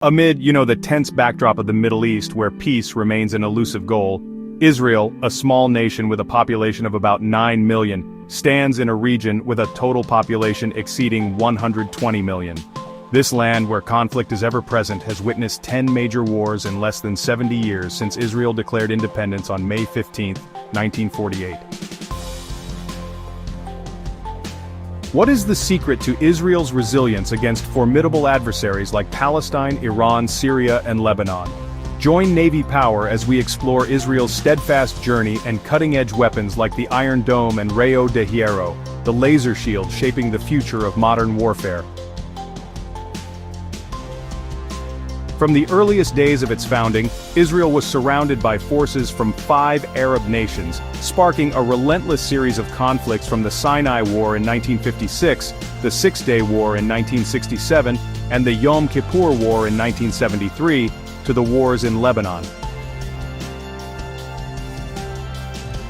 Amid, the tense backdrop of the Middle East where peace remains an elusive goal, Israel, a small nation with a population of about 9 million, stands in a region with a total population exceeding 120 million. This land where conflict is ever present has witnessed 10 major wars in less than 70 years since Israel declared independence on May 15, 1948. What is the secret to Israel's resilience against formidable adversaries like Palestine, Iran, Syria, and Lebanon? Join Navy Power as we explore Israel's steadfast journey and cutting-edge weapons like the Iron Dome and Rayo de Hierro, the laser shield shaping the future of modern warfare. From the earliest days of its founding, Israel was surrounded by forces from 5 Arab nations, sparking a relentless series of conflicts from the Sinai War in 1956, the Six-Day War in 1967, and the Yom Kippur War in 1973, to the wars in Lebanon.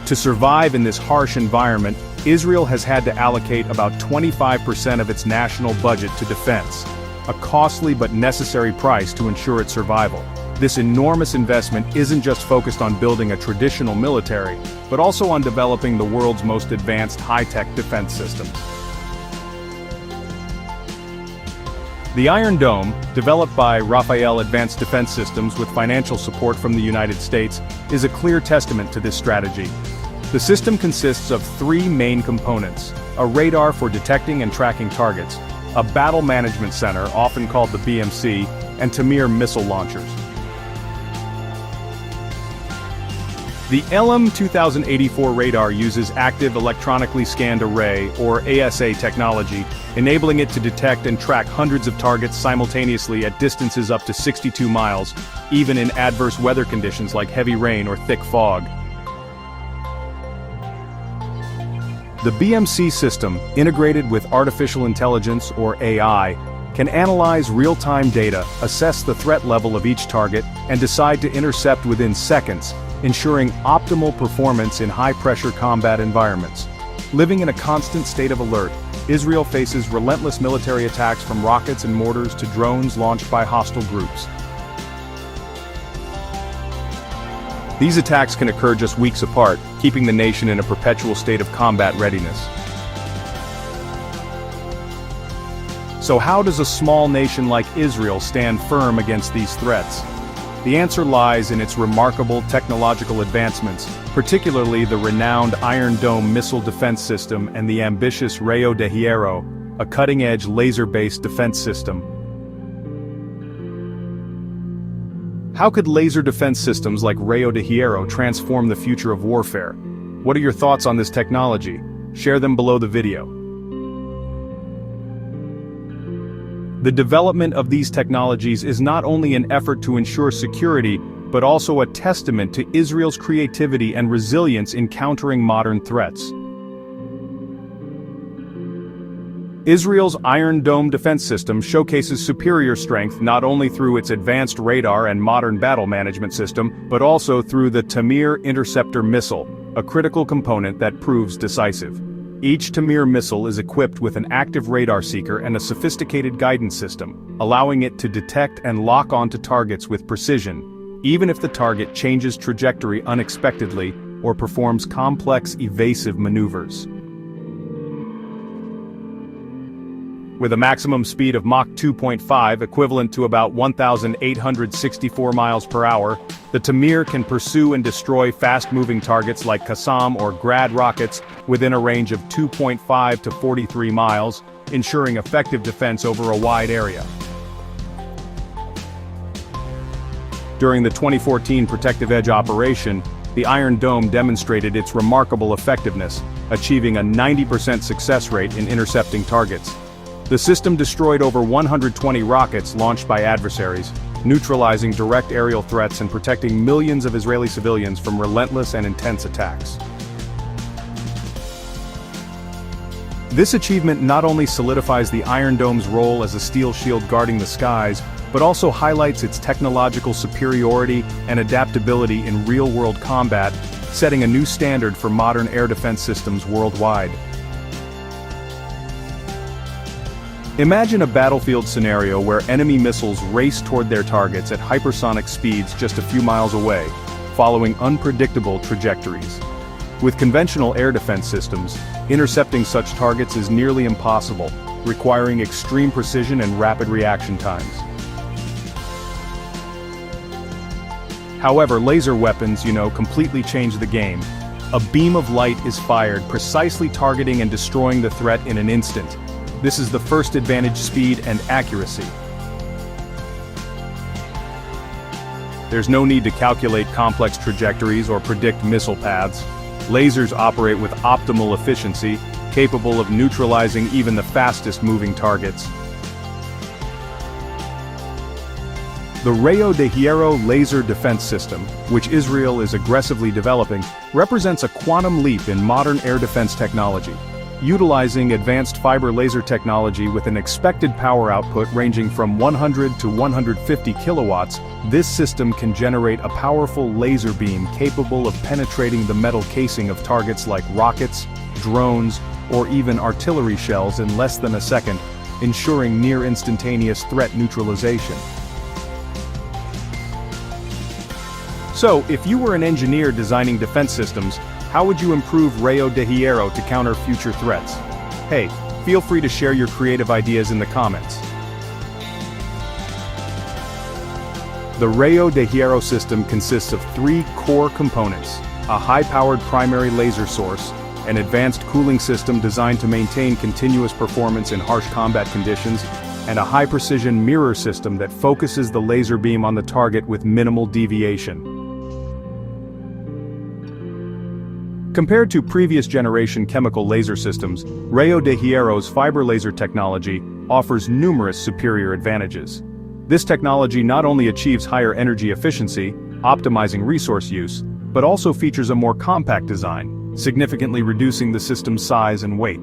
To survive in this harsh environment, Israel has had to allocate about 25% of its national budget to defense, a costly but necessary price to ensure its survival. This enormous investment isn't just focused on building a traditional military, but also on developing the world's most advanced high-tech defense systems. The Iron Dome, developed by Rafael Advanced Defense Systems with financial support from the United States, is a clear testament to this strategy. The system consists of 3 main components: a radar for detecting and tracking targets, a battle management center, often called the BMC, and Tamir missile launchers. The Elam 2084 radar uses active electronically scanned array, or ASA technology, enabling it to detect and track hundreds of targets simultaneously at distances up to 62 miles, even in adverse weather conditions like heavy rain or thick fog. The BMC system, integrated with artificial intelligence, or AI, can analyze real-time data, assess the threat level of each target, and decide to intercept within seconds, ensuring optimal performance in high-pressure combat environments. Living in a constant state of alert, Israel faces relentless military attacks from rockets and mortars to drones launched by hostile groups. These attacks can occur just weeks apart, keeping the nation in a perpetual state of combat readiness. So how does a small nation like Israel stand firm against these threats? The answer lies in its remarkable technological advancements, particularly the renowned Iron Dome missile defense system and the ambitious Rayo de Hierro, a cutting-edge laser-based defense system. How could laser defense systems like Rayo de Hierro transform the future of warfare? What are your thoughts on this technology? Share them below the video. The development of these technologies is not only an effort to ensure security, but also a testament to Israel's creativity and resilience in countering modern threats. Israel's Iron Dome defense system showcases superior strength not only through its advanced radar and modern battle management system, but also through the Tamir interceptor missile, a critical component that proves decisive. Each Tamir missile is equipped with an active radar seeker and a sophisticated guidance system, allowing it to detect and lock onto targets with precision, even if the target changes trajectory unexpectedly or performs complex evasive maneuvers. With a maximum speed of Mach 2.5 equivalent to about 1,864 miles per hour, the Tamir can pursue and destroy fast-moving targets like Qassam or Grad rockets within a range of 2.5 to 43 miles, ensuring effective defense over a wide area. During the 2014 Protective Edge operation, the Iron Dome demonstrated its remarkable effectiveness, achieving a 90% success rate in intercepting targets. The system destroyed over 120 rockets launched by adversaries, neutralizing direct aerial threats and protecting millions of Israeli civilians from relentless and intense attacks. This achievement not only solidifies the Iron Dome's role as a steel shield guarding the skies, but also highlights its technological superiority and adaptability in real-world combat, setting a new standard for modern air defense systems worldwide. Imagine a battlefield scenario where enemy missiles race toward their targets at hypersonic speeds just a few miles away, following unpredictable trajectories. With conventional air defense systems, intercepting such targets is nearly impossible, requiring extreme precision and rapid reaction times. However, laser weapons, completely change the game. A beam of light is fired, precisely targeting and destroying the threat in an instant. This is the first advantage: speed and accuracy. There's no need to calculate complex trajectories or predict missile paths. Lasers operate with optimal efficiency, capable of neutralizing even the fastest moving targets. The Rayo de Hierro laser defense system, which Israel is aggressively developing, represents a quantum leap in modern air defense technology. Utilizing advanced fiber laser technology with an expected power output ranging from 100 to 150 kilowatts, this system can generate a powerful laser beam capable of penetrating the metal casing of targets like rockets, drones, or even artillery shells in less than a second, ensuring near instantaneous threat neutralization. So, if you were an engineer designing defense systems, how would you improve Rayo de Hierro to counter future threats? Hey, feel free to share your creative ideas in the comments. The Rayo de Hierro system consists of 3 core components: a high-powered primary laser source, an advanced cooling system designed to maintain continuous performance in harsh combat conditions, and a high-precision mirror system that focuses the laser beam on the target with minimal deviation. Compared to previous generation chemical laser systems, Rayo de Hierro's fiber laser technology offers numerous superior advantages. This technology not only achieves higher energy efficiency, optimizing resource use, but also features a more compact design, significantly reducing the system's size and weight.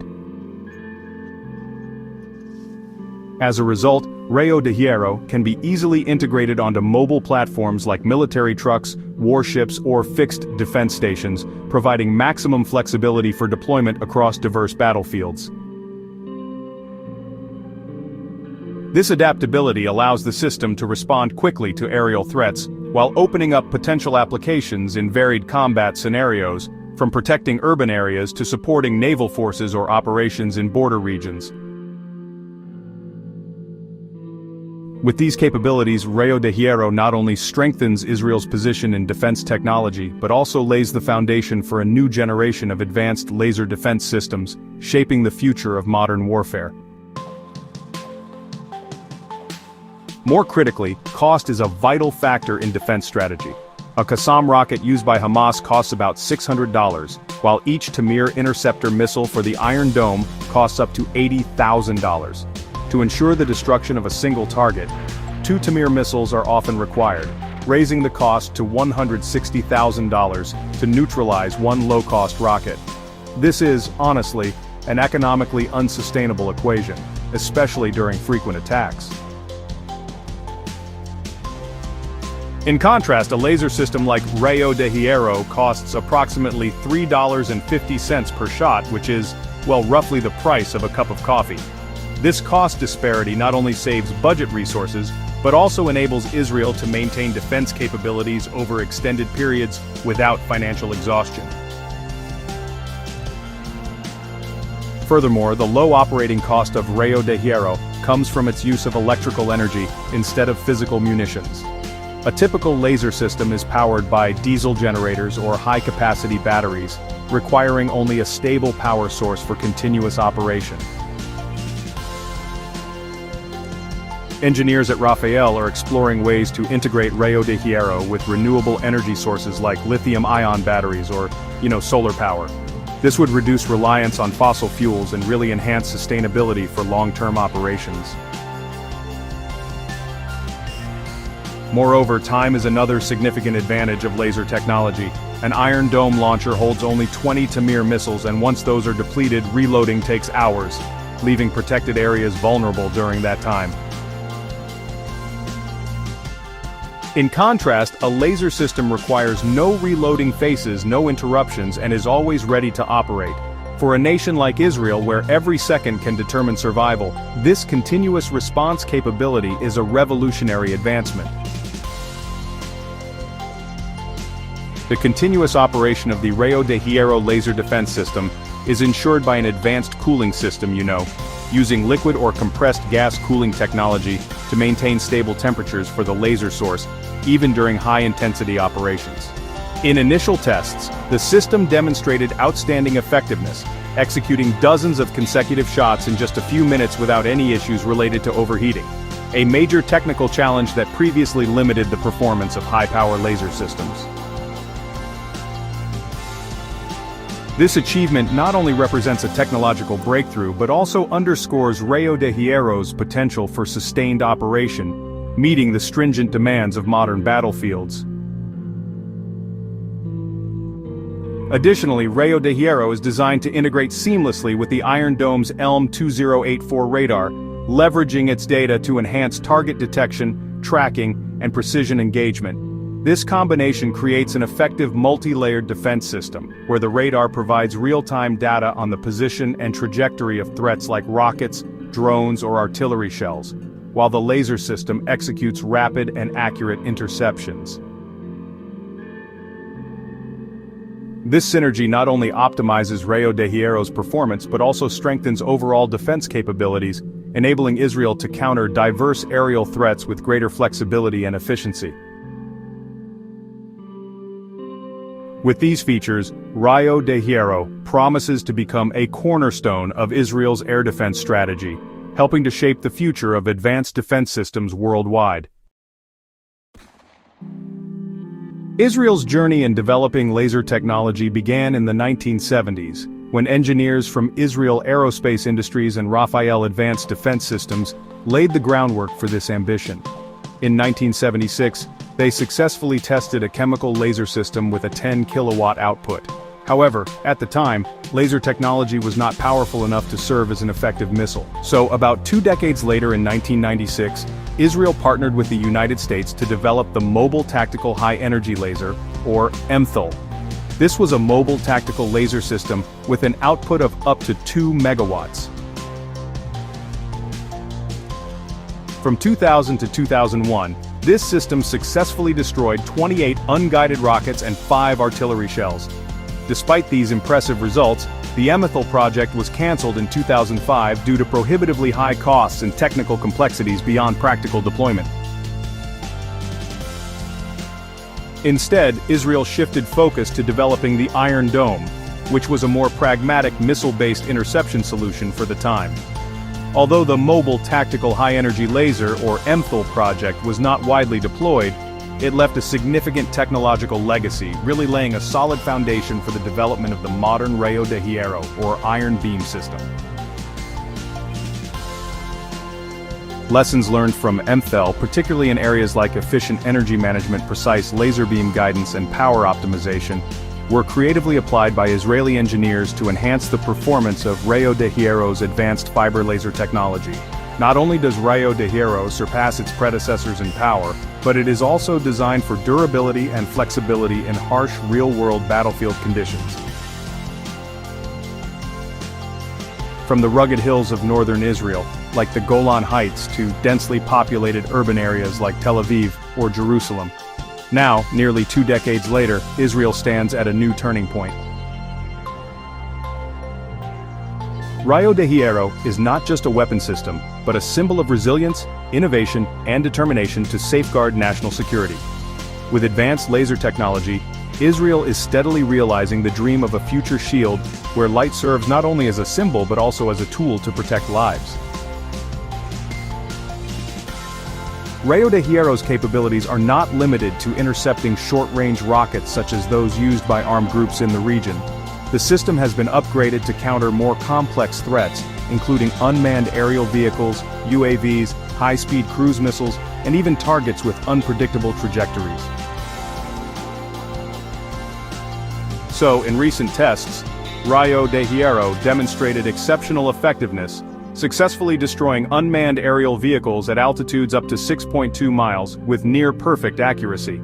As a result, Rayo de Hierro can be easily integrated onto mobile platforms like military trucks, warships, or fixed defense stations, providing maximum flexibility for deployment across diverse battlefields. This adaptability allows the system to respond quickly to aerial threats, while opening up potential applications in varied combat scenarios, from protecting urban areas to supporting naval forces or operations in border regions. With these capabilities, Rayo de Hierro not only strengthens Israel's position in defense technology, but also lays the foundation for a new generation of advanced laser defense systems, shaping the future of modern warfare. More critically, cost is a vital factor in defense strategy. A Qassam rocket used by Hamas costs about $600, while each Tamir interceptor missile for the Iron Dome costs up to $80,000. To ensure the destruction of a single target, 2 Tamir missiles are often required, raising the cost to $160,000 to neutralize one low-cost rocket. This is, honestly, an economically unsustainable equation, especially during frequent attacks. In contrast, a laser system like Rayo de Hierro costs approximately $3.50 per shot, which is, well, roughly the price of a cup of coffee. This cost disparity not only saves budget resources, but also enables Israel to maintain defense capabilities over extended periods without financial exhaustion. Furthermore, the low operating cost of Rayo de Hierro comes from its use of electrical energy instead of physical munitions. A typical laser system is powered by diesel generators or high-capacity batteries, requiring only a stable power source for continuous operation. Engineers at Rafael are exploring ways to integrate Rayo de Hierro with renewable energy sources like lithium-ion batteries or, solar power. This would reduce reliance on fossil fuels and really enhance sustainability for long-term operations. Moreover, time is another significant advantage of laser technology. An Iron Dome launcher holds only 20 Tamir missiles, and once those are depleted, reloading takes hours, leaving protected areas vulnerable during that time. In contrast, a laser system requires no reloading phases, no interruptions, and is always ready to operate. For a nation like Israel where every second can determine survival, this continuous response capability is a revolutionary advancement. The continuous operation of the Rayo de Hierro laser defense system is ensured by an advanced cooling system, using liquid or compressed gas cooling technology to maintain stable temperatures for the laser source, even during high-intensity operations. In initial tests, the system demonstrated outstanding effectiveness, executing dozens of consecutive shots in just a few minutes without any issues related to overheating, a major technical challenge that previously limited the performance of high-power laser systems. This achievement not only represents a technological breakthrough but also underscores Rayo de Hierro's potential for sustained operation, meeting the stringent demands of modern battlefields. Additionally, Rayo de Hierro is designed to integrate seamlessly with the Iron Dome's ELM 2084 radar, leveraging its data to enhance target detection, tracking, and precision engagement. This combination creates an effective multi-layered defense system, where the radar provides real-time data on the position and trajectory of threats like rockets, drones, or artillery shells, while the laser system executes rapid and accurate interceptions. This synergy not only optimizes Rayo de Hierro's performance but also strengthens overall defense capabilities, enabling Israel to counter diverse aerial threats with greater flexibility and efficiency. With these features, Rayo de Hierro promises to become a cornerstone of Israel's air defense strategy, helping to shape the future of advanced defense systems worldwide. Israel's journey in developing laser technology began in the 1970s, when engineers from Israel Aerospace Industries and Rafael Advanced Defense Systems laid the groundwork for this ambition. In 1976, they successfully tested a chemical laser system with a 10-kilowatt output. However, at the time, laser technology was not powerful enough to serve as an effective missile. So, about 2 decades later in 1996, Israel partnered with the United States to develop the Mobile Tactical High Energy Laser, or MTHL. This was a mobile tactical laser system with an output of up to 2 megawatts. From 2000 to 2001, this system successfully destroyed 28 unguided rockets and 5 artillery shells. Despite these impressive results, the MTHL project was cancelled in 2005 due to prohibitively high costs and technical complexities beyond practical deployment. Instead, Israel shifted focus to developing the Iron Dome, which was a more pragmatic missile-based interception solution for the time. Although the Mobile Tactical High Energy Laser, or MTHL project, was not widely deployed, it left a significant technological legacy, really laying a solid foundation for the development of the modern Rayo de Hierro, or Iron Beam system. Lessons learned from MTHL, particularly in areas like efficient energy management, precise laser beam guidance, and power optimization, were creatively applied by Israeli engineers to enhance the performance of Rayo de Hierro's advanced fiber laser technology. Not only does Rayo de Hierro surpass its predecessors in power, but it is also designed for durability and flexibility in harsh real-world battlefield conditions. From the rugged hills of northern Israel, like the Golan Heights, to densely populated urban areas like Tel Aviv or Jerusalem. Now, nearly 2 decades later, Israel stands at a new turning point. Rayo de Hierro is not just a weapon system, but a symbol of resilience, innovation, and determination to safeguard national security. With advanced laser technology, Israel is steadily realizing the dream of a future shield where light serves not only as a symbol but also as a tool to protect lives. Rayo de Hierro's capabilities are not limited to intercepting short-range rockets such as those used by armed groups in the region. The system has been upgraded to counter more complex threats, including unmanned aerial vehicles, UAVs, high-speed cruise missiles, and even targets with unpredictable trajectories. So, in recent tests, Rayo de Hierro demonstrated exceptional effectiveness, successfully destroying unmanned aerial vehicles at altitudes up to 6.2 miles with near-perfect accuracy.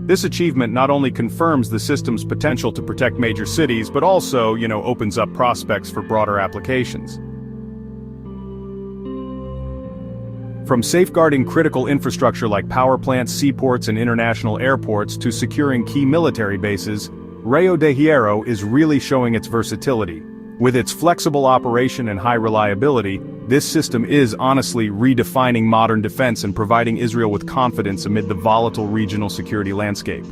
This achievement not only confirms the system's potential to protect major cities, but also, opens up prospects for broader applications. From safeguarding critical infrastructure like power plants, seaports, and international airports to securing key military bases, Rio de Hierro is really showing its versatility. With its flexible operation and high reliability, this system is honestly redefining modern defense and providing Israel with confidence amid the volatile regional security landscape.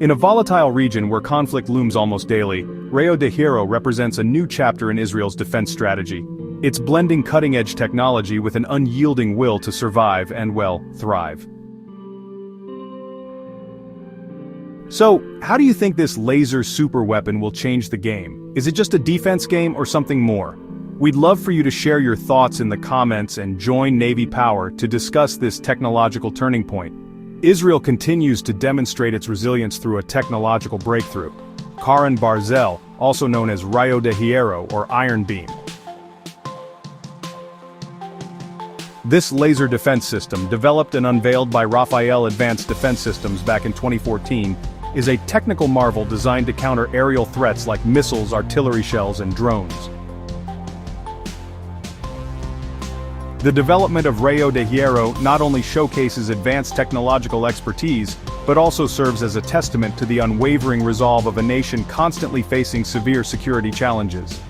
In a volatile region where conflict looms almost daily, Rio de Hierro represents a new chapter in Israel's defense strategy. It's blending cutting-edge technology with an unyielding will to survive and, thrive. So, how do you think this laser superweapon will change the game? Is it just a defense game or something more? We'd love for you to share your thoughts in the comments and join Navy Power to discuss this technological turning point. Israel continues to demonstrate its resilience through a technological breakthrough. Karen Barzel, also known as Rio de Hierro or Iron Beam. This laser defense system, developed and unveiled by Rafael Advanced Defense Systems back in 2014, is a technical marvel designed to counter aerial threats like missiles, artillery shells, and drones. The development of Rio de Hierro not only showcases advanced technological expertise, but also serves as a testament to the unwavering resolve of a nation constantly facing severe security challenges.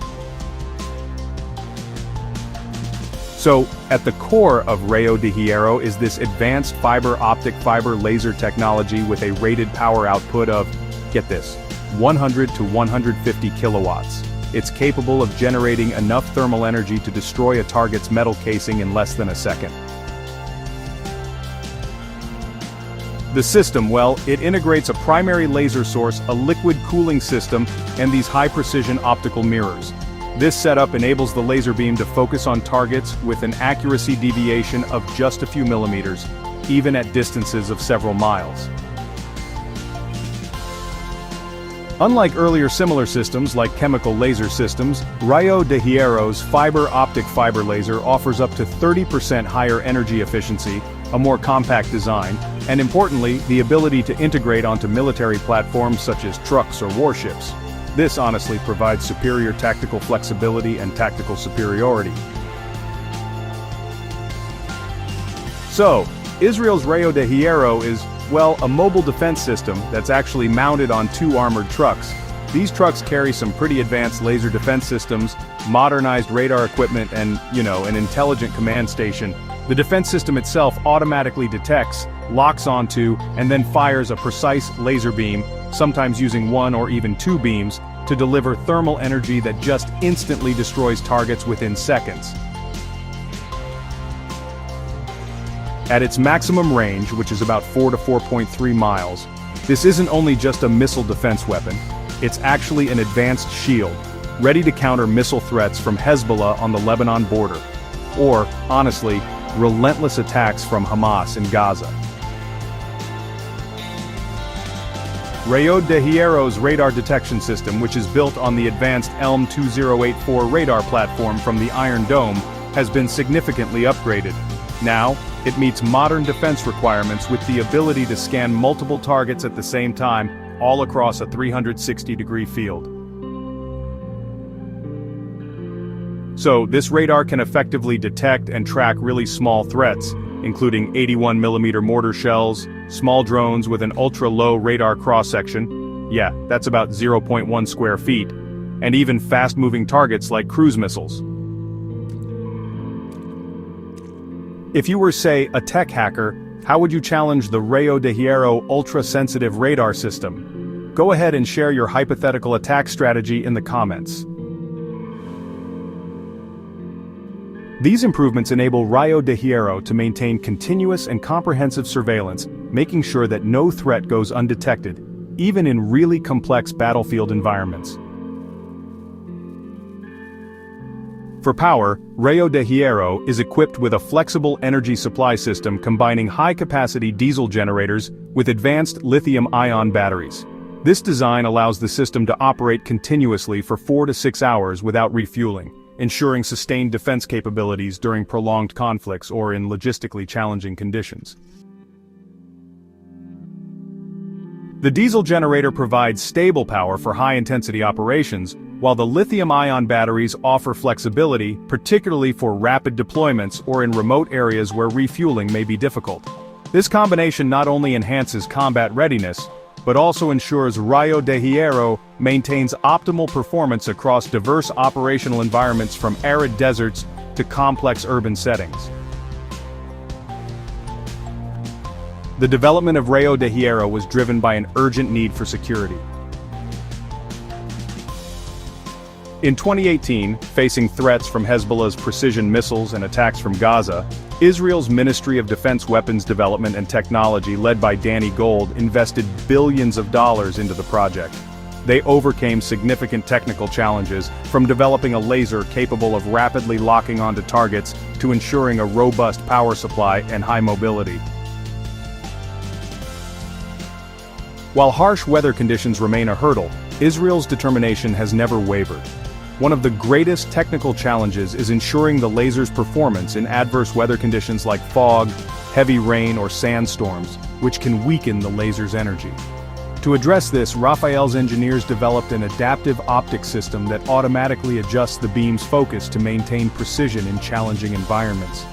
So, at the core of Rio de Hierro is this advanced optic fiber laser technology with a rated power output of, get this, 100 to 150 kilowatts. It's capable of generating enough thermal energy to destroy a target's metal casing in less than a second. The system, it integrates a primary laser source, a liquid cooling system, and these high-precision optical mirrors. This setup enables the laser beam to focus on targets with an accuracy deviation of just a few millimeters, even at distances of several miles. Unlike earlier similar systems like chemical laser systems, Rio de Hierro's optic fiber laser offers up to 30% higher energy efficiency, a more compact design, and importantly, the ability to integrate onto military platforms such as trucks or warships. This honestly provides superior tactical flexibility and tactical superiority. So, Israel's Rio de Hierro is, a mobile defense system that's actually mounted on 2 armored trucks. These trucks carry some pretty advanced laser defense systems, modernized radar equipment, and, an intelligent command station. The defense system itself automatically detects, locks onto, and then fires a precise laser beam, sometimes using 1 or even 2 beams, to deliver thermal energy that just instantly destroys targets within seconds. At its maximum range, which is about 4 to 4.3 miles, this isn't only just a missile defense weapon, it's actually an advanced shield, ready to counter missile threats from Hezbollah on the Lebanon border, or, honestly, relentless attacks from Hamas in Gaza. Rio de Hierro's radar detection system, which is built on the advanced ELM 2084 radar platform from the Iron Dome, has been significantly upgraded. Now, it meets modern defense requirements with the ability to scan multiple targets at the same time, all across a 360-degree field. So, this radar can effectively detect and track really small threats, including 81mm mortar shells, small drones with an ultra-low radar cross-section, that's about 0.1 square feet, and even fast-moving targets like cruise missiles. If you were, say, a tech hacker, how would you challenge the Rio de Hierro ultra-sensitive radar system? Go ahead and share your hypothetical attack strategy in the comments. These improvements enable Rio de Hierro to maintain continuous and comprehensive surveillance, making sure that no threat goes undetected, even in really complex battlefield environments. For power, Rio de Hierro is equipped with a flexible energy supply system combining high-capacity diesel generators with advanced lithium-ion batteries. This design allows the system to operate continuously for 4 to 6 hours without refueling, ensuring sustained defense capabilities during prolonged conflicts or in logistically challenging conditions. The diesel generator provides stable power for high-intensity operations, while the lithium-ion batteries offer flexibility, particularly for rapid deployments or in remote areas where refueling may be difficult. This combination not only enhances combat readiness, but also ensures Rio de Hierro maintains optimal performance across diverse operational environments from arid deserts to complex urban settings. The development of Rio de Hierro was driven by an urgent need for security. In 2018, facing threats from Hezbollah's precision missiles and attacks from Gaza, Israel's Ministry of Defense Weapons Development and Technology, led by Danny Gold, invested billions of dollars into the project. They overcame significant technical challenges, from developing a laser capable of rapidly locking onto targets to ensuring a robust power supply and high mobility. While harsh weather conditions remain a hurdle, Israel's determination has never wavered. One of the greatest technical challenges is ensuring the laser's performance in adverse weather conditions like fog, heavy rain, or sandstorms, which can weaken the laser's energy. To address this, Rafael's engineers developed an adaptive optic system that automatically adjusts the beam's focus to maintain precision in challenging environments.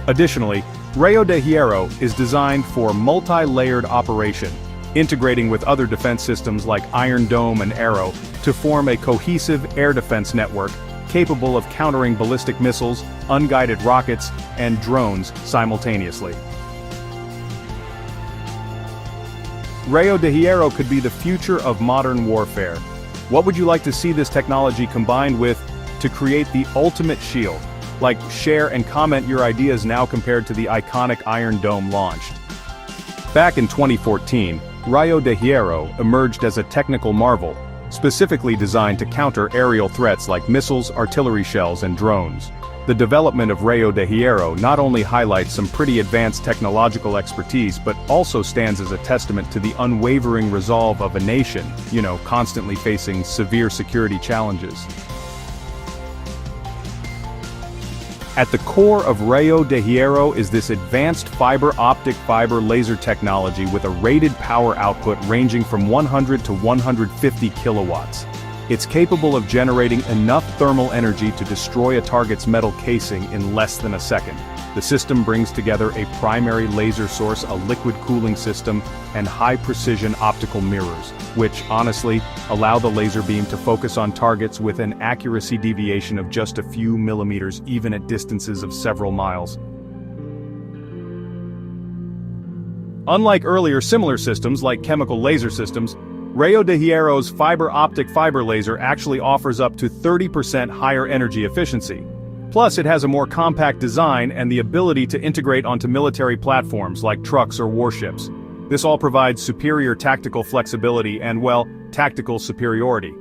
Additionally, Rio de Hierro is designed for multi-layered operation, integrating with other defense systems like Iron Dome and Arrow to form a cohesive air defense network capable of countering ballistic missiles, unguided rockets, and drones simultaneously. Rio de Hierro could be the future of modern warfare. What would you like to see this technology combined with to create the ultimate shield? Like, share and comment your ideas now compared to the iconic Iron Dome launched. Back in 2014, Rio de Hierro emerged as a technical marvel, specifically designed to counter aerial threats like missiles, artillery shells, and drones. The development of Rio de Hierro not only highlights some pretty advanced technological expertise but also stands as a testament to the unwavering resolve of a nation, constantly facing severe security challenges. At the core of Rio de Hierro is this advanced optic fiber laser technology with a rated power output ranging from 100 to 150 kilowatts. It's capable of generating enough thermal energy to destroy a target's metal casing in less than a second. The system brings together a primary laser source, a liquid cooling system, and high-precision optical mirrors, which, honestly, allow the laser beam to focus on targets with an accuracy deviation of just a few millimeters, even at distances of several miles. Unlike earlier similar systems like chemical laser systems, Rio de Hierro's optic fiber laser actually offers up to 30% higher energy efficiency. Plus, it has a more compact design and the ability to integrate onto military platforms like trucks or warships. This all provides superior tactical flexibility and, tactical superiority.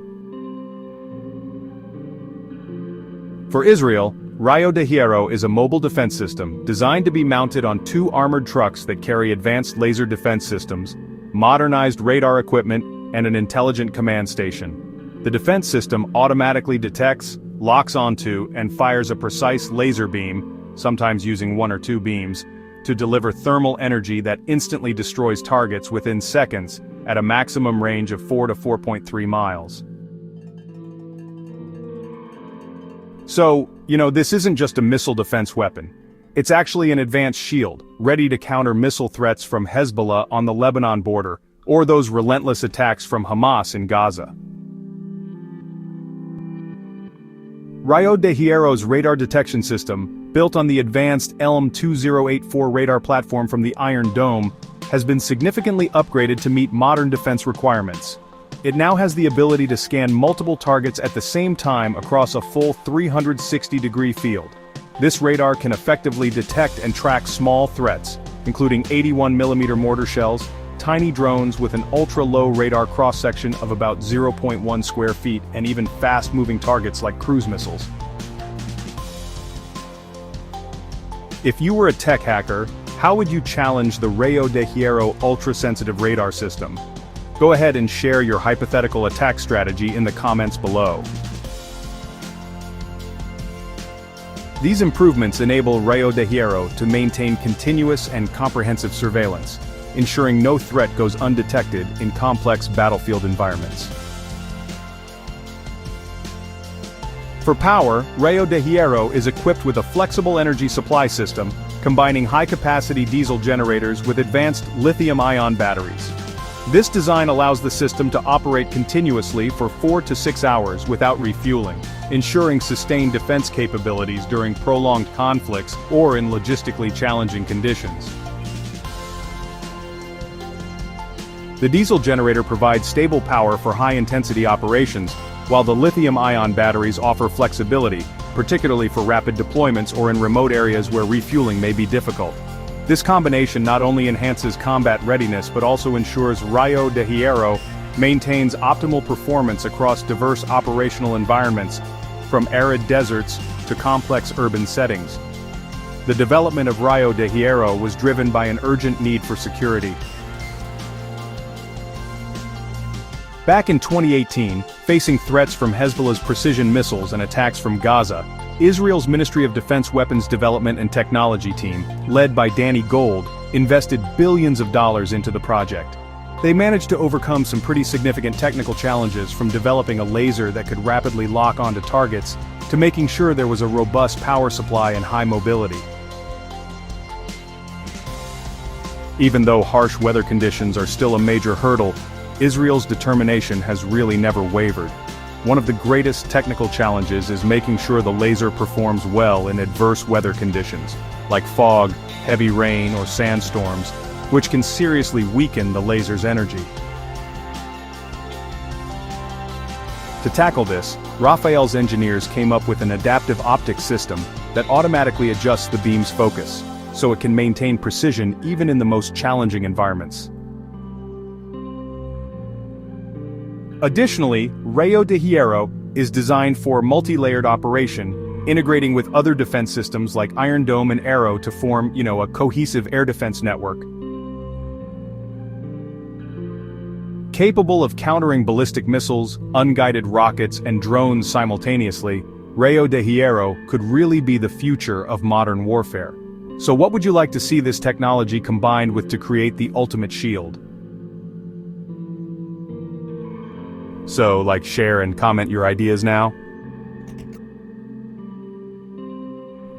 For Israel, Rio de Hierro is a mobile defense system designed to be mounted on 2 armored trucks that carry advanced laser defense systems, modernized radar equipment, and an intelligent command station. The defense system automatically detects, locks onto, and fires a precise laser beam, sometimes using 1 or 2 beams, to deliver thermal energy that instantly destroys targets within seconds at a maximum range of 4 to 4.3 miles. So, this isn't just a missile defense weapon. It's actually an advanced shield, ready to counter missile threats from Hezbollah on the Lebanon border, or those relentless attacks from Hamas in Gaza. Rio de Hierro's radar detection system, built on the advanced ELM 2084 radar platform from the Iron Dome, has been significantly upgraded to meet modern defense requirements. It now has the ability to scan multiple targets at the same time across a full 360-degree field. This radar can effectively detect and track small threats, including 81mm mortar shells, tiny drones with an ultra-low radar cross-section of about 0.1 square feet, and even fast-moving targets like cruise missiles. If you were a tech hacker, how would you challenge the Rio de Hierro ultra-sensitive radar system? Go ahead and share your hypothetical attack strategy in the comments below. These improvements enable Rio de Hierro to maintain continuous and comprehensive surveillance, ensuring no threat goes undetected in complex battlefield environments. For power, Rio de Hierro is equipped with a flexible energy supply system, combining high-capacity diesel generators with advanced lithium-ion batteries. This design allows the system to operate continuously for 4 to 6 hours without refueling, ensuring sustained defense capabilities during prolonged conflicts or in logistically challenging conditions. The diesel generator provides stable power for high-intensity operations, while the lithium-ion batteries offer flexibility, particularly for rapid deployments or in remote areas where refueling may be difficult. This combination not only enhances combat readiness but also ensures Rio de Hierro maintains optimal performance across diverse operational environments, from arid deserts to complex urban settings. The development of Rio de Hierro was driven by an urgent need for security. Back in 2018, facing threats from Hezbollah's precision missiles and attacks from Gaza, Israel's Ministry of Defense Weapons Development and Technology team, led by Danny Gold, invested billions of dollars into the project. They managed to overcome some pretty significant technical challenges, from developing a laser that could rapidly lock onto targets, to making sure there was a robust power supply and high mobility. Even though harsh weather conditions are still a major hurdle, Israel's determination has really never wavered. One of the greatest technical challenges is making sure the laser performs well in adverse weather conditions, like fog, heavy rain, or sandstorms, which can seriously weaken the laser's energy. To tackle this, Rafael's engineers came up with an adaptive optics system that automatically adjusts the beam's focus, so it can maintain precision even in the most challenging environments. Additionally, Rio de Hierro is designed for multi-layered operation, integrating with other defense systems like Iron Dome and Arrow to form, a cohesive air defense network. Capable of countering ballistic missiles, unguided rockets, and drones simultaneously, Rio de Hierro could really be the future of modern warfare. So what would you like to see this technology combined with to create the ultimate shield? So, share and comment your ideas now.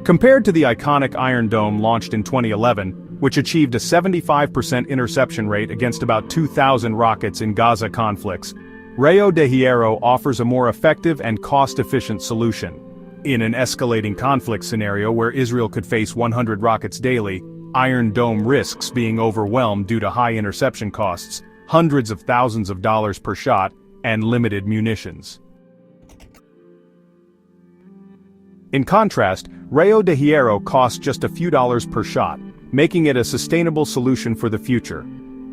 Compared to the iconic Iron Dome launched in 2011, which achieved a 75% interception rate against about 2,000 rockets in Gaza conflicts, Rio de Hierro offers a more effective and cost-efficient solution. In an escalating conflict scenario where Israel could face 100 rockets daily, Iron Dome risks being overwhelmed due to high interception costs, hundreds of thousands of dollars per shot, and limited munitions. In contrast, Rio de Hierro costs just a few dollars per shot, making it a sustainable solution for the future.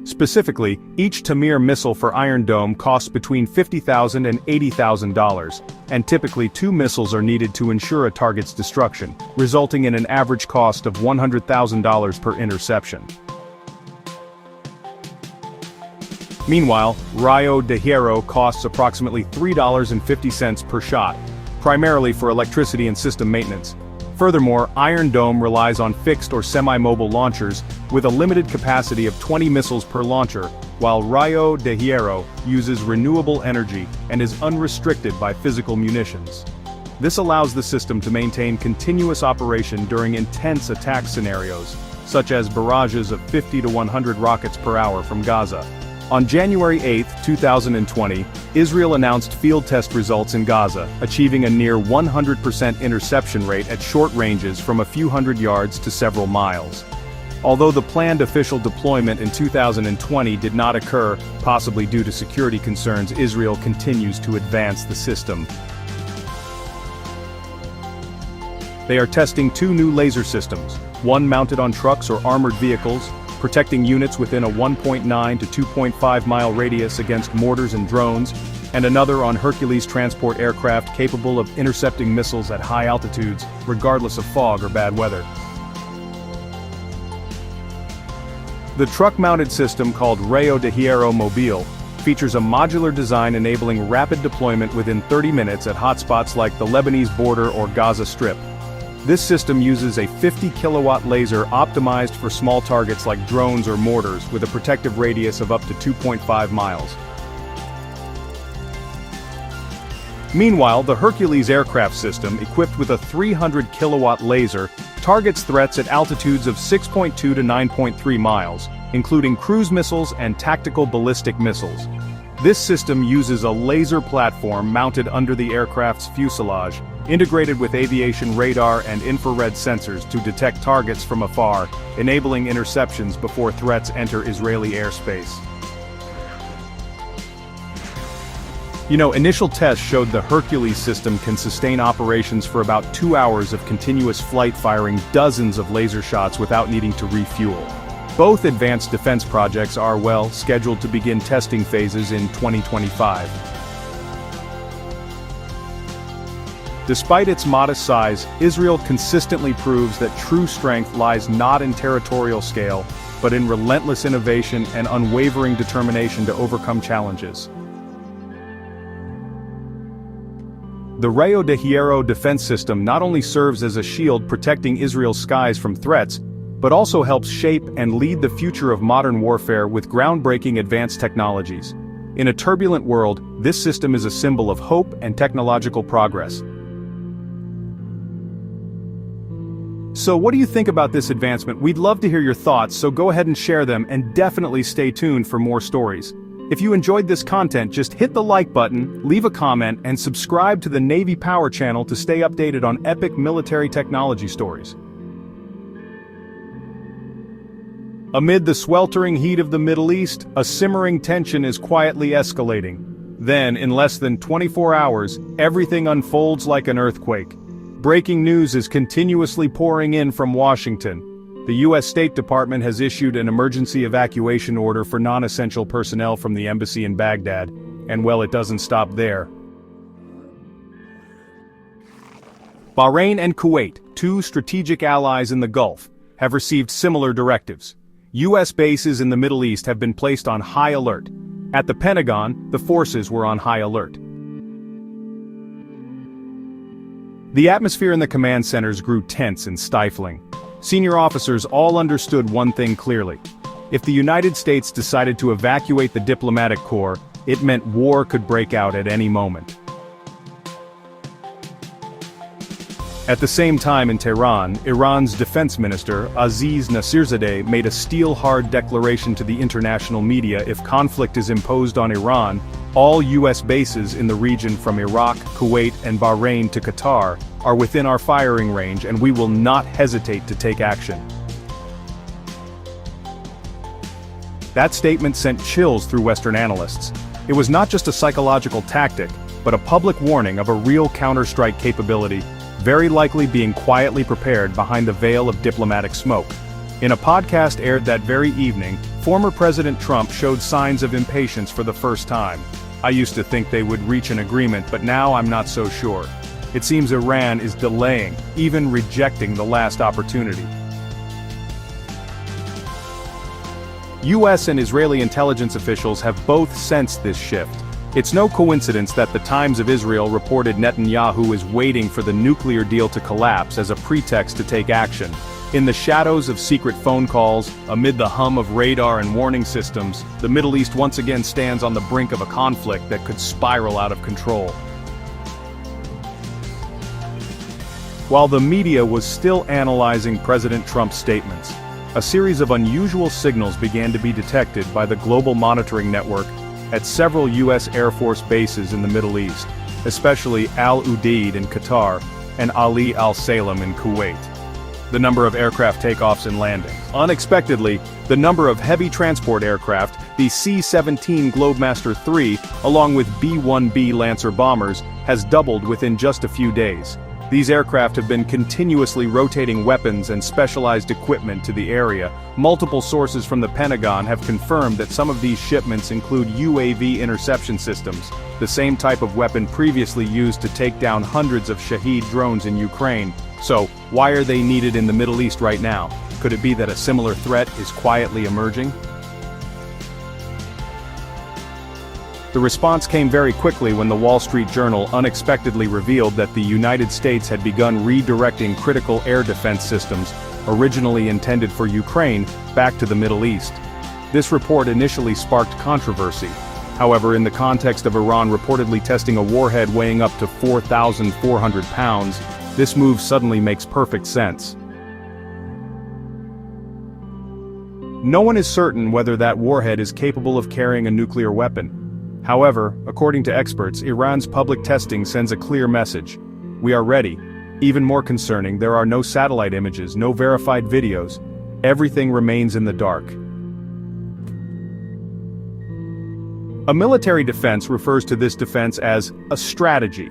Specifically, each Tamir missile for Iron Dome costs between $50,000 and $80,000, and typically 2 missiles are needed to ensure a target's destruction, resulting in an average cost of $100,000 per interception. Meanwhile, Rio de Hierro costs approximately $3.50 per shot, primarily for electricity and system maintenance. Furthermore, Iron Dome relies on fixed or semi-mobile launchers, with a limited capacity of 20 missiles per launcher, while Rio de Hierro uses renewable energy and is unrestricted by physical munitions. This allows the system to maintain continuous operation during intense attack scenarios, such as barrages of 50 to 100 rockets per hour from Gaza. On January 8, 2020, Israel announced field test results in Gaza, achieving a near 100% interception rate at short ranges from a few hundred yards to several miles. Although the planned official deployment in 2020 did not occur, possibly due to security concerns, Israel continues to advance the system. They are testing 2 new laser systems, one mounted on trucks or armored vehicles, protecting units within a 1.9 to 2.5 mile radius against mortars and drones, and another on Hercules transport aircraft capable of intercepting missiles at high altitudes, regardless of fog or bad weather. The truck-mounted system, called Rio de Hierro Mobile, features a modular design enabling rapid deployment within 30 minutes at hotspots like the Lebanese border or Gaza Strip. This system uses a 50-kilowatt laser optimized for small targets like drones or mortars with a protective radius of up to 2.5 miles. Meanwhile, the Hercules aircraft system, equipped with a 300-kilowatt laser, targets threats at altitudes of 6.2 to 9.3 miles, including cruise missiles and tactical ballistic missiles. This system uses a laser platform mounted under the aircraft's fuselage, integrated with aviation radar and infrared sensors to detect targets from afar, enabling interceptions before threats enter Israeli airspace. Initial tests showed the Hercules system can sustain operations for about 2 hours of continuous flight, firing dozens of laser shots without needing to refuel. Both advanced defense projects are, scheduled to begin testing phases in 2025. Despite its modest size, Israel consistently proves that true strength lies not in territorial scale, but in relentless innovation and unwavering determination to overcome challenges. The Rio de Hierro defense system not only serves as a shield protecting Israel's skies from threats, but also helps shape and lead the future of modern warfare with groundbreaking advanced technologies. In a turbulent world, this system is a symbol of hope and technological progress. So what do you think about this advancement? We'd love to hear your thoughts, so go ahead and share them, and definitely stay tuned for more stories. If you enjoyed this content, just hit the like button, leave a comment, and subscribe to the Navy Power channel to stay updated on epic military technology stories. Amid the sweltering heat of the Middle East, a simmering tension is quietly escalating. Then, in less than 24 hours, everything unfolds like an earthquake. Breaking news is continuously pouring in from Washington. The U.S. State Department has issued an emergency evacuation order for non-essential personnel from the embassy in Baghdad, and it doesn't stop there. Bahrain and Kuwait, two strategic allies in the Gulf, have received similar directives. U.S. bases in the Middle East have been placed on high alert. At the Pentagon, the forces were on high alert. The atmosphere in the command centers grew tense and stifling. Senior officers all understood one thing clearly. If the United States decided to evacuate the diplomatic corps, it meant war could break out at any moment. At the same time in Tehran, Iran's defense minister, Aziz Nasirzadeh, made a steel-hard declaration to the international media: if conflict is imposed on Iran, all U.S. bases in the region from Iraq, Kuwait, and Bahrain to Qatar are within our firing range, and we will not hesitate to take action. That statement sent chills through Western analysts. It was not just a psychological tactic, but a public warning of a real counter-strike capability, very likely being quietly prepared behind the veil of diplomatic smoke. In a podcast aired that very evening, former President Trump showed signs of impatience for the first time. I used to think they would reach an agreement, but now I'm not so sure. It seems Iran is delaying, even rejecting the last opportunity. U.S. and Israeli intelligence officials have both sensed this shift. It's no coincidence that the Times of Israel reported Netanyahu is waiting for the nuclear deal to collapse as a pretext to take action. In the shadows of secret phone calls, amid the hum of radar and warning systems, the Middle East once again stands on the brink of a conflict that could spiral out of control. While the media was still analyzing President Trump's statements, a series of unusual signals began to be detected by the Global Monitoring Network at several U.S. Air Force bases in the Middle East, especially Al Udeid in Qatar and Ali Al Salem in Kuwait. The number of aircraft takeoffs and landings. Unexpectedly, the number of heavy transport aircraft, the C-17 Globemaster III, along with B-1B Lancer bombers, has doubled within just a few days. These aircraft have been continuously rotating weapons and specialized equipment to the area. Multiple sources from the Pentagon have confirmed that some of these shipments include UAV interception systems, the same type of weapon previously used to take down hundreds of Shahed drones in Ukraine. So, why are they needed in the Middle East right now? Could it be that a similar threat is quietly emerging? The response came very quickly when the Wall Street Journal unexpectedly revealed that the United States had begun redirecting critical air defense systems, originally intended for Ukraine, back to the Middle East. This report initially sparked controversy. However, in the context of Iran reportedly testing a warhead weighing up to 4,400 pounds, this move suddenly makes perfect sense. No one is certain whether that warhead is capable of carrying a nuclear weapon. However, according to experts, Iran's public testing sends a clear message. We are ready. Even more concerning, there are no satellite images, no verified videos. Everything remains in the dark. A military defense refers to this defense as a strategy,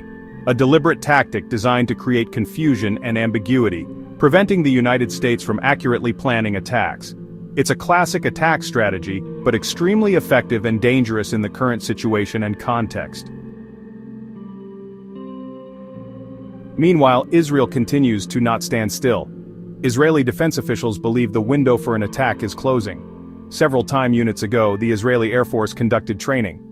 a deliberate tactic designed to create confusion and ambiguity, preventing the United States from accurately planning attacks. It's a classic attack strategy, but extremely effective and dangerous in the current situation and context. Meanwhile, Israel continues to not stand still. Israeli defense officials believe the window for an attack is closing. Several units ago, the Israeli Air Force conducted training.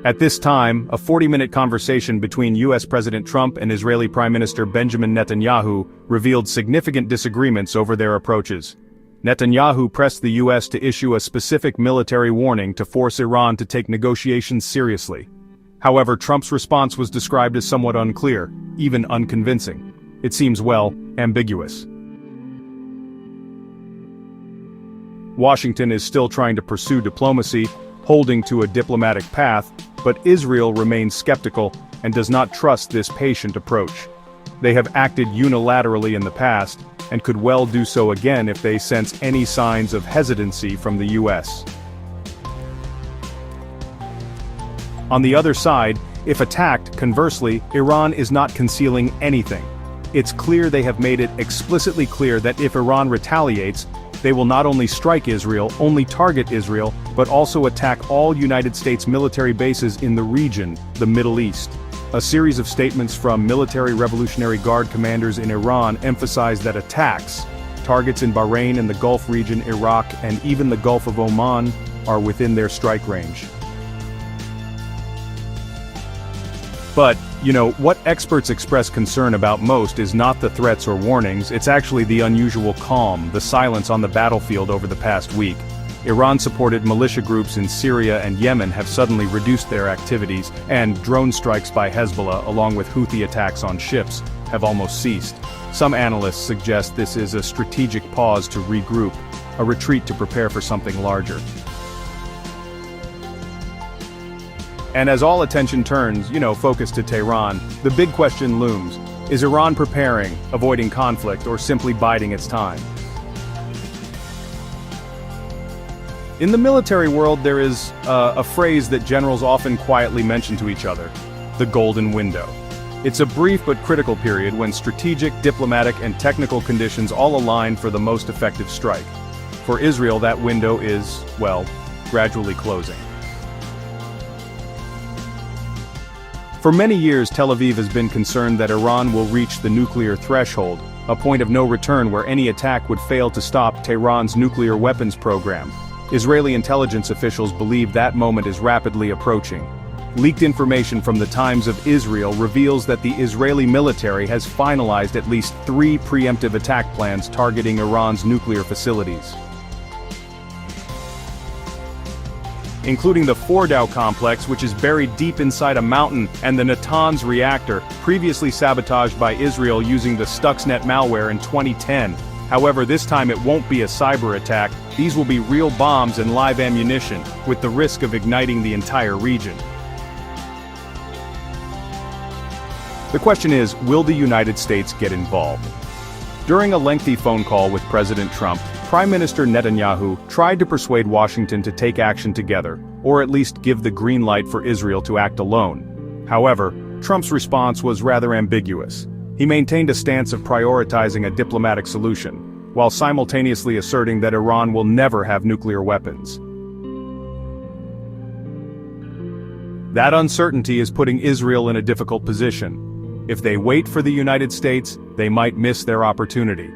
At this time, a 40-minute conversation between U.S. President Trump and Israeli Prime Minister Benjamin Netanyahu revealed significant disagreements over their approaches. Netanyahu pressed the U.S. to issue a specific military warning to force Iran to take negotiations seriously. However, Trump's response was described as somewhat unclear, even unconvincing. It seems, well, ambiguous. Washington is still trying to pursue diplomacy, holding to a diplomatic path, but Israel remains skeptical and does not trust this patient approach. They have acted unilaterally in the past, and could well do so again if they sense any signs of hesitancy from the U.S. On the other side, if attacked, conversely, Iran is not concealing anything. It's clear they have made it explicitly clear that if Iran retaliates, they will not only strike Israel, only target Israel, but also attack all United States military bases in the region, the Middle East. A series of statements from military Revolutionary Guard commanders in Iran emphasize that attacks, targets in Bahrain and the Gulf region, Iraq, and even the Gulf of Oman, are within their strike range. But, what experts express concern about most is not the threats or warnings, it's actually the unusual calm, the silence on the battlefield over the past week. Iran-supported militia groups in Syria and Yemen have suddenly reduced their activities, and drone strikes by Hezbollah, along with Houthi attacks on ships, have almost ceased. Some analysts suggest this is a strategic pause to regroup, a retreat to prepare for something larger. And as all attention turns, focus to Tehran, the big question looms. Is Iran preparing, avoiding conflict, or simply biding its time? In the military world, there is a phrase that generals often quietly mention to each other: the golden window. It's a brief but critical period when strategic, diplomatic, and technical conditions all align for the most effective strike. For Israel, that window is, gradually closing. For many years, Tel Aviv has been concerned that Iran will reach the nuclear threshold, a point of no return where any attack would fail to stop Tehran's nuclear weapons program. Israeli intelligence officials believe that moment is rapidly approaching. Leaked information from the Times of Israel reveals that the Israeli military has finalized at least 3 preemptive attack plans targeting Iran's nuclear facilities, including the Fordow complex, which is buried deep inside a mountain, and the Natanz reactor, previously sabotaged by Israel using the Stuxnet malware in 2010. However, this time it won't be a cyber attack. These will be real bombs and live ammunition, with the risk of igniting the entire region. The question is, will the United States get involved? During a lengthy phone call with President Trump, Prime Minister Netanyahu tried to persuade Washington to take action together, or at least give the green light for Israel to act alone. However, Trump's response was rather ambiguous. He maintained a stance of prioritizing a diplomatic solution, while simultaneously asserting that Iran will never have nuclear weapons. That uncertainty is putting Israel in a difficult position. If they wait for the United States, they might miss their opportunity.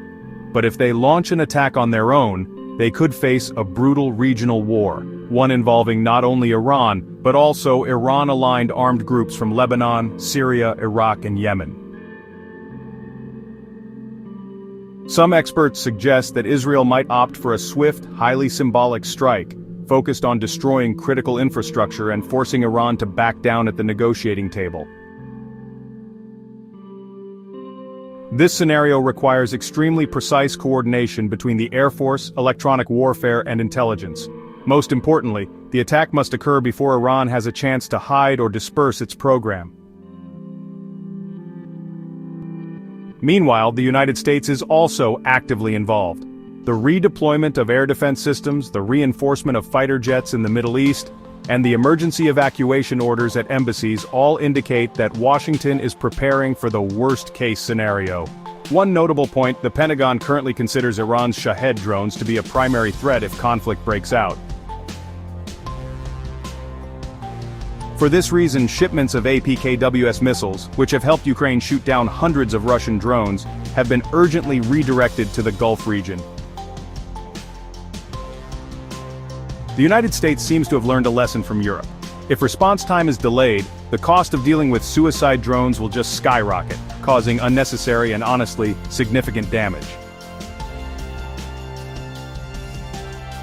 But if they launch an attack on their own, they could face a brutal regional war. one involving not only Iran, but also Iran-aligned armed groups from Lebanon, Syria, Iraq, and Yemen. Some experts suggest that Israel might opt for a swift, highly symbolic strike, focused on destroying critical infrastructure and forcing Iran to back down at the negotiating table. This scenario requires extremely precise coordination between the Air Force, electronic warfare, and intelligence. Most importantly, the attack must occur before Iran has a chance to hide or disperse its program. Meanwhile, the United States is also actively involved. The redeployment of air defense systems, the reinforcement of fighter jets in the Middle East, and the emergency evacuation orders at embassies all indicate that Washington is preparing for the worst-case scenario. One notable point: the Pentagon currently considers Iran's Shahed drones to be a primary threat if conflict breaks out. For this reason, shipments of APKWS missiles, which have helped Ukraine shoot down hundreds of Russian drones, have been urgently redirected to the Gulf region. The United States seems to have learned a lesson from Europe. If response time is delayed, the cost of dealing with suicide drones will just skyrocket, causing unnecessary and honestly, significant damage.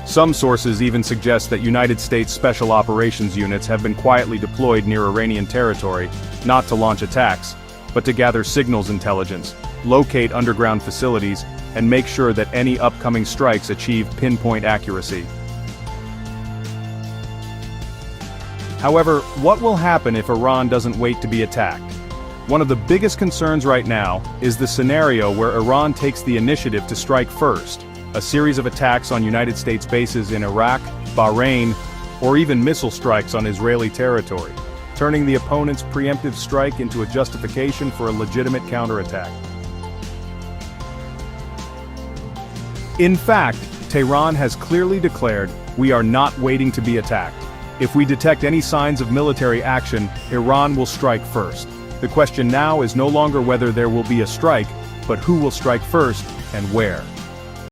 Some sources even suggest that United States Special Operations units have been quietly deployed near Iranian territory, not to launch attacks, but to gather signals intelligence, locate underground facilities, and make sure that any upcoming strikes achieve pinpoint accuracy. However, what will happen if Iran doesn't wait to be attacked? One of the biggest concerns right now is the scenario where Iran takes the initiative to strike first. A series of attacks on United States bases in Iraq, Bahrain, or even missile strikes on Israeli territory, turning the opponent's preemptive strike into a justification for a legitimate counterattack. In fact, Tehran has clearly declared, "We are not waiting to be attacked. If we detect any signs of military action, Iran will strike first." The question now is no longer whether there will be a strike, but who will strike first and where.